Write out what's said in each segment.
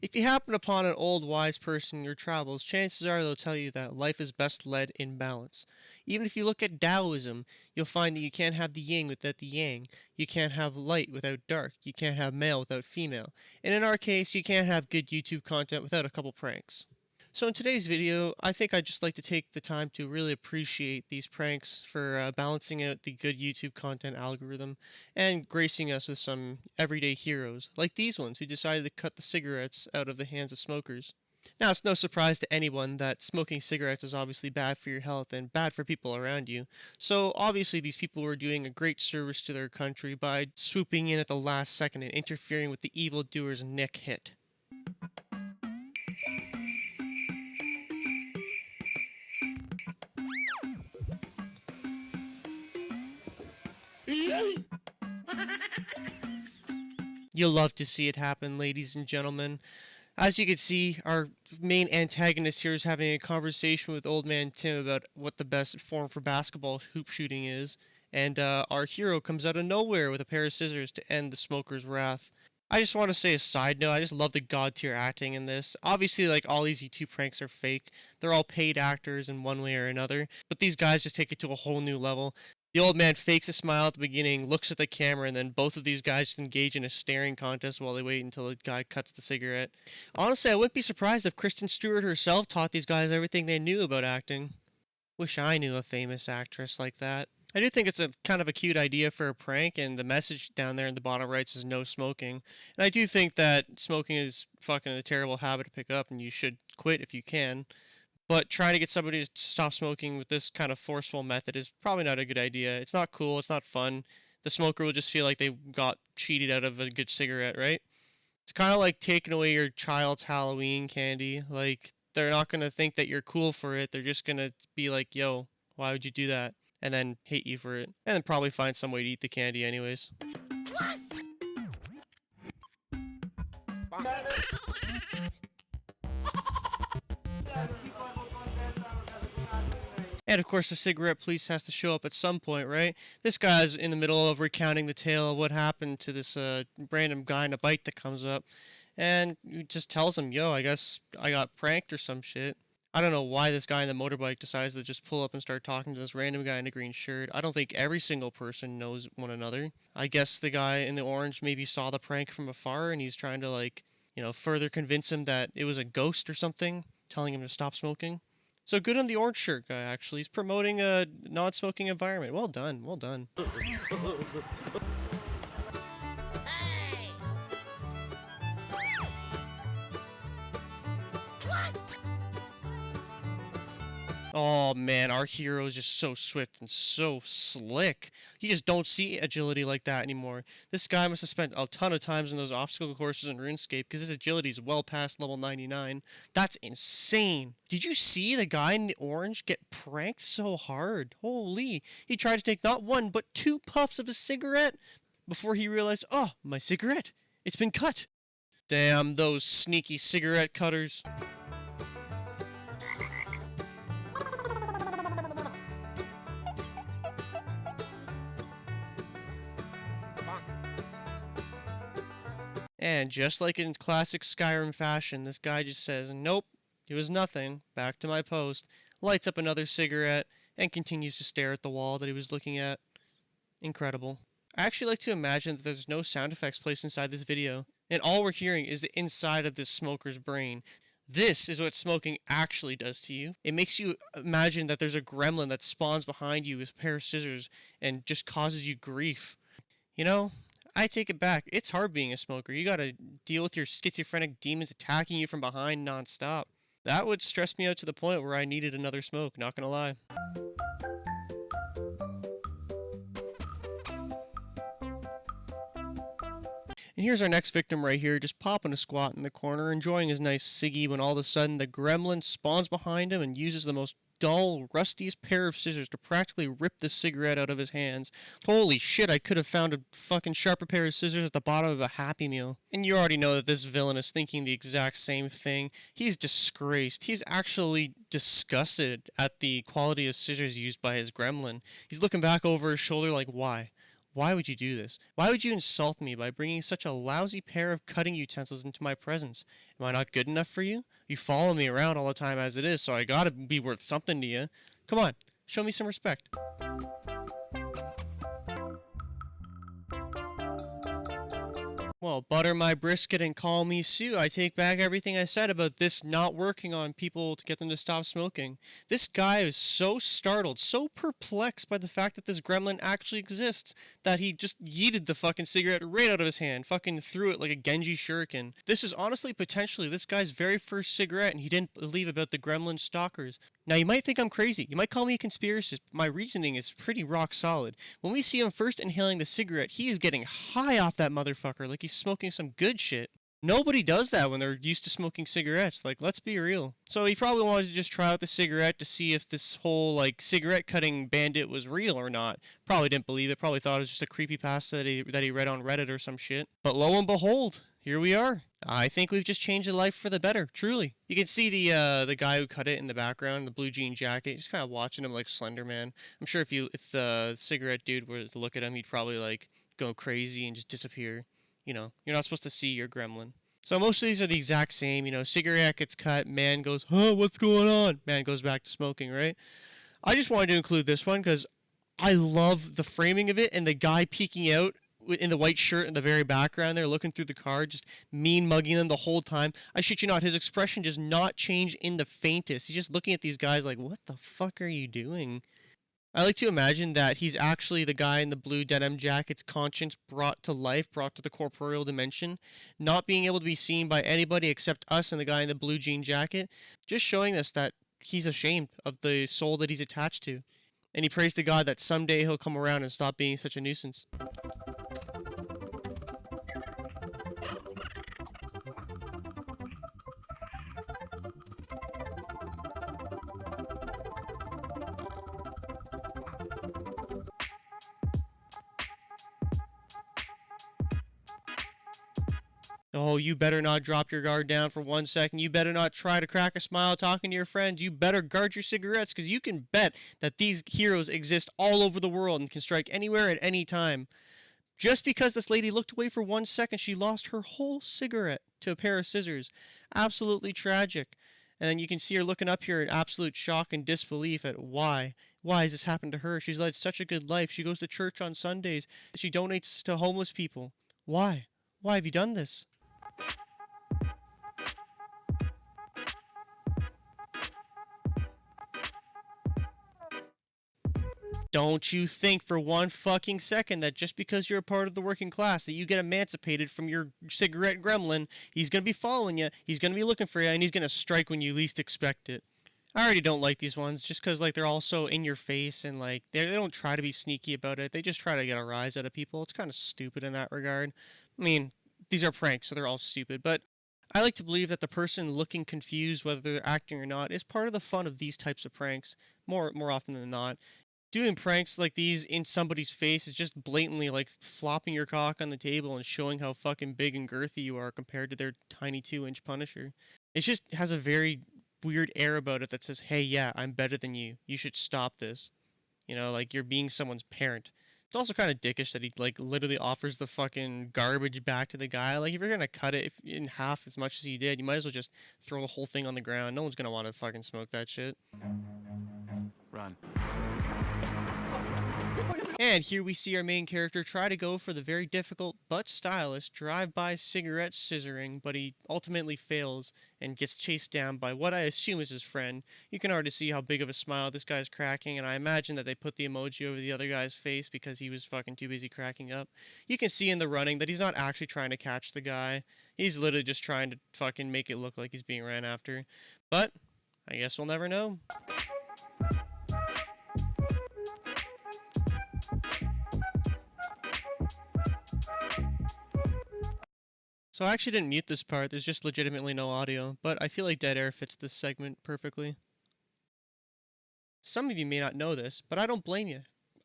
If you happen upon an old wise person in your travels, chances are they'll tell you that life is best led in balance. Even if you look at Taoism, you'll find that you can't have the yin without the yang. You can't have light without dark. You can't have male without female. And in our case, you can't have good YouTube content without a couple pranks. So in today's video, I think I'd just like to take the time to really appreciate these pranks for balancing out the good YouTube content algorithm and gracing us with some everyday heroes, like these ones who decided to cut the cigarettes out of the hands of smokers. Now, it's no surprise to anyone that smoking cigarettes is obviously bad for your health and bad for people around you. So, obviously, these people were doing a great service to their country by swooping in at the last second and interfering with the evildoer's neck hit. You'll love to see it happen, ladies and gentlemen. As you can see, our main antagonist here is having a conversation with Old Man Tim about what the best form for basketball hoop shooting is, and our hero comes out of nowhere with a pair of scissors to end the smoker's wrath. I just want to say a side note, I just love the god tier acting in this. Obviously, like, all these YouTube pranks are fake. They're all paid actors in one way or another, but these guys just take it to a whole new level. The old man fakes a smile at the beginning, looks at the camera, and then both of these guys engage in a staring contest while they wait until the guy cuts the cigarette. Honestly, I wouldn't be surprised if Kristen Stewart herself taught these guys everything they knew about acting. Wish I knew a famous actress like that. I do think it's a kind of a cute idea for a prank, and the message down there in the bottom right says no smoking. And I do think that smoking is fucking a terrible habit to pick up, and you should quit if you can. But trying to get somebody to stop smoking with this kind of forceful method is probably not a good idea. It's not cool, it's not fun. The smoker will just feel like they got cheated out of a good cigarette, right? It's kind of like taking away your child's Halloween candy. Like, they're not going to think that you're cool for it. They're just going to be like, yo, why would you do that? And then hate you for it. And then probably find some way to eat the candy anyways. And of course, the cigarette police has to show up at some point, right? This guy's in the middle of recounting the tale of what happened to this random guy in a bike that comes up, and he just tells him, "Yo, I guess I got pranked or some shit." I don't know why this guy in the motorbike decides to just pull up and start talking to this random guy in a green shirt. I don't think every single person knows one another. I guess the guy in the orange maybe saw the prank from afar, and he's trying to, like, further convince him that it was a ghost or something, telling him to stop smoking. So good on the orange shirt guy, actually. He's promoting a non-smoking environment. Well done, well done. Oh man, our hero is just so swift and so slick. You just don't see agility like that anymore. This guy must have spent a ton of times in those obstacle courses in RuneScape because his agility is well past level 99. That's insane. Did you see the guy in the orange get pranked so hard? Holy. He tried to take not one, but two puffs of a cigarette before he realized, oh, my cigarette. It's been cut. Damn those sneaky cigarette cutters. And just like in classic Skyrim fashion, this guy just says, nope, it was nothing, back to my post, lights up another cigarette, and continues to stare at the wall that he was looking at. Incredible. I actually like to imagine that there's no sound effects placed inside this video, and all we're hearing is the inside of this smoker's brain. This is what smoking actually does to you. It makes you imagine that there's a gremlin that spawns behind you with a pair of scissors and just causes you grief. You know, I take it back. It's hard being a smoker. You gotta deal with your schizophrenic demons attacking you from behind nonstop. That would stress me out to the point where I needed another smoke, not gonna lie. And here's our next victim right here, just popping a squat in the corner, enjoying his nice ciggy when all of a sudden the gremlin spawns behind him and uses the most dull, rustiest pair of scissors to practically rip the cigarette out of his hands. Holy shit, I could have found a fucking sharper pair of scissors at the bottom of a Happy Meal. And you already know that this villain is thinking the exact same thing. He's disgraced. He's actually disgusted at the quality of scissors used by his gremlin. He's looking back over his shoulder like, why? Why would you do this? Why would you insult me by bringing such a lousy pair of cutting utensils into my presence? Am I not good enough for you? You follow me around all the time as it is, so I gotta be worth something to you. Come on, show me some respect. Well, butter my brisket and call me Sue. I take back everything I said about this not working on people to get them to stop smoking. This guy is so startled, so perplexed by the fact that this gremlin actually exists, that he just yeeted the fucking cigarette right out of his hand, fucking threw it like a Genji shuriken. This is honestly potentially this guy's very first cigarette, and he didn't believe about the gremlin stalkers. Now, you might think I'm crazy. You might call me a conspiracist, but my reasoning is pretty rock solid. When we see him first inhaling the cigarette, he is getting high off that motherfucker like he's smoking some good shit. Nobody does that when they're used to smoking cigarettes. Like, let's be real. So he probably wanted to just try out the cigarette to see if this whole, like, cigarette cutting bandit was real or not. Probably didn't believe it. Probably thought it was just a creepypasta that he read on Reddit or some shit. But lo and behold, here we are. I think we've just changed the life for the better, truly. You can see the guy who cut it in the background, the blue jean jacket, just kind of watching him like Slender Man. I'm sure if the cigarette dude were to look at him, he'd probably like go crazy and just disappear. You know, you're not supposed to see your gremlin. So most of these are the exact same. You know, cigarette gets cut, man goes, huh, what's going on? Man goes back to smoking, right? I just wanted to include this one because I love the framing of it and the guy peeking out in the white shirt in the very background there looking through the car, just mean mugging them the whole time. I shit you not, his expression does not change in the faintest. He's just looking at these guys like, what the fuck are you doing? I like to imagine that he's actually the guy in the blue denim jacket's conscience brought to life, brought to the corporeal dimension, not being able to be seen by anybody except us and the guy in the blue jean jacket, just showing us that he's ashamed of the soul that he's attached to. And he prays to God that someday he'll come around and stop being such a nuisance. Oh, you better not drop your guard down for 1 second. You better not try to crack a smile talking to your friends. You better guard your cigarettes because you can bet that these heroes exist all over the world and can strike anywhere at any time. Just because this lady looked away for 1 second, she lost her whole cigarette to a pair of scissors. Absolutely tragic. And then you can see her looking up here in absolute shock and disbelief at why. Why has this happened to her? She's led such a good life. She goes to church on Sundays. She donates to homeless people. Why? Why have you done this? Don't you think for 1 fucking second that just because you're a part of the working class that you get emancipated from your cigarette gremlin, he's going to be following you, he's going to be looking for you, and he's going to strike when you least expect it. I already don't like these ones just because like they're all so in your face and like they don't try to be sneaky about it. They just try to get a rise out of people. It's kind of stupid in that regard. I mean, these are pranks, so they're all stupid, but I like to believe that the person looking confused whether they're acting or not is part of the fun of these types of pranks more often than not. Doing pranks like these in somebody's face is just blatantly like flopping your cock on the table and showing how fucking big and girthy you are compared to their tiny 2-inch Punisher. It just has a very weird air about it that says, hey, yeah, I'm better than you. You should stop this. You know, like you're being someone's parent. It's also kind of dickish that he like literally offers the fucking garbage back to the guy. Like if you're gonna cut it in half as much as he did, you might as well just throw the whole thing on the ground. No one's gonna want to fucking smoke that shit. Run. And here we see our main character try to go for the very difficult but stylish drive-by cigarette scissoring, but he ultimately fails and gets chased down by what I assume is his friend. You can already see how big of a smile this guy's cracking, and I imagine that they put the emoji over the other guy's face because he was fucking too busy cracking up. You can see in the running that he's not actually trying to catch the guy. He's literally just trying to fucking make it look like he's being ran after. But I guess we'll never know. So I actually didn't mute this part, there's just legitimately no audio, but I feel like dead air fits this segment perfectly. Some of you may not know this, but I don't blame you.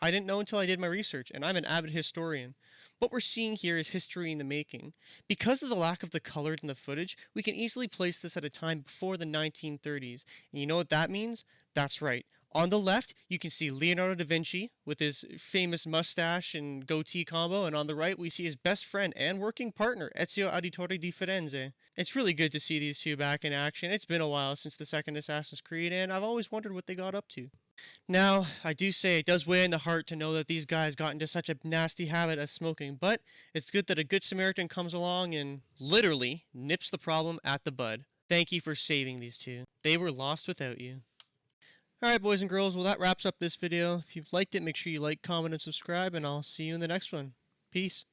I didn't know until I did my research, and I'm an avid historian. What we're seeing here is history in the making. Because of the lack of the color in the footage, we can easily place this at a time before the 1930s. And you know what that means? That's right. On the left, you can see Leonardo da Vinci with his famous mustache and goatee combo, and on the right, we see his best friend and working partner, Ezio Auditore di Firenze. It's really good to see these two back in action. It's been a while since the second Assassin's Creed, and I've always wondered what they got up to. Now, I do say it does weigh in the heart to know that these guys got into such a nasty habit of smoking, but it's good that a good Samaritan comes along and literally nips the problem at the bud. Thank you for saving these two. They were lost without you. Alright, boys and girls, well, that wraps up this video. If you've liked it, make sure you like, comment, and subscribe, and I'll see you in the next one. Peace.